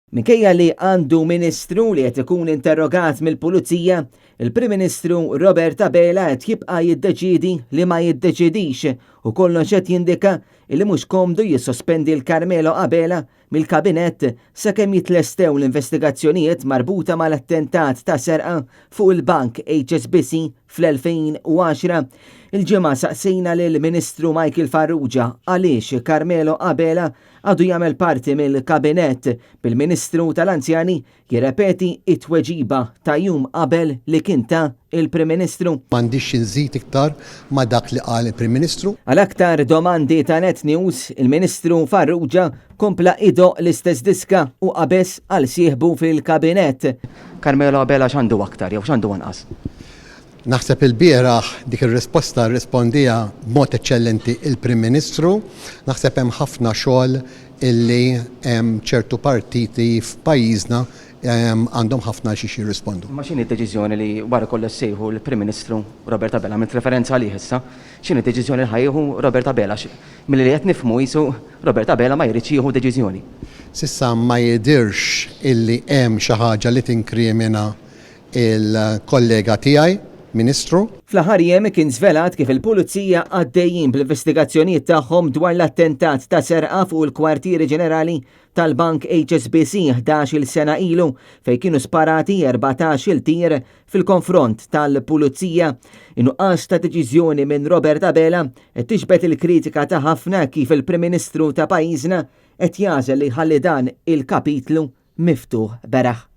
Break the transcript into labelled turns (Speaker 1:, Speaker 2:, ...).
Speaker 1: Minkejja li għandu ministru li qed ikun interrogat mill-Pulizija, il-Prim Ministru Robert Abela qed jibqa' jiddeċiedi li ma jiddeċidix u kollox qed jindika li mhux komdu jissospendi l-Carmelo Abela mill-kabinett sakemm jitlestew l-investigazzjonijiet marbuta mal-attentat ta' serqa fuq il-bank HSBC fl-2010. Il-ġimgħa saqsejna lill-Ministru Michael Farrugia għaliex Carmelo Abela għadu jagħmel parti mill-kabinett bil-Ministru tal-Anzjani jirrepeti it-tweġiba ta' jum qabel li kien ta' il-Prim Ministru.
Speaker 2: M'għandix inżid iktar ma' dak li qal il-Prim Ministru.
Speaker 1: Għal aktar domandi ta' Net News, il-Ministru Farrugia kompla ido l-istess diska u qabes għal sieħbu fil-kabinett. Carmelo Abela x'għandu aktar jew x'għandu anqas?
Speaker 2: Naħseb il-bieraħ dik ir-risposta rrispondija b'mod eċċellenti il-Prim Ministru. Naħseb hemm ħafna xogħol illi hemm ċertu partiti f'pajjiżna għandhom ħafna xi jirrispondu.
Speaker 1: Ma x'inhi d-deċiżjoni li wara kollox sejħu l-Prim Ministru Robert Abela mit referenza għalih issa? X'inhi d-deċiżjoni li ħajjieħu Robert Abela? Milli qed nifhmu jisu Robert Abela ma jridx jieħu deċiżjoni.
Speaker 2: Sissa ma jidirx illi hemm xi ħaġa li tinkrimina il-kollega tiegħi Ministru.
Speaker 1: Fl-aħħar jiem kien żvelat kif il-Pulizija għaddejjin bl-investigazzjonijiet tagħhom dwar l-attentat ta' serqa fuq il-kwartieri ġenerali tal-Bank HSBC 11-il sena ilu fejn kienu sparati 14-il tir fil-konfront tal-Pulizija. Innuqqas ta' deċiżjoni minn Robert Abela qed tixbet il-kritika ta' ħafna kif il-Prim Ministru ta' pajjiżna qed jażel li ħalli dan il-kapitlu miftuħ beraħ.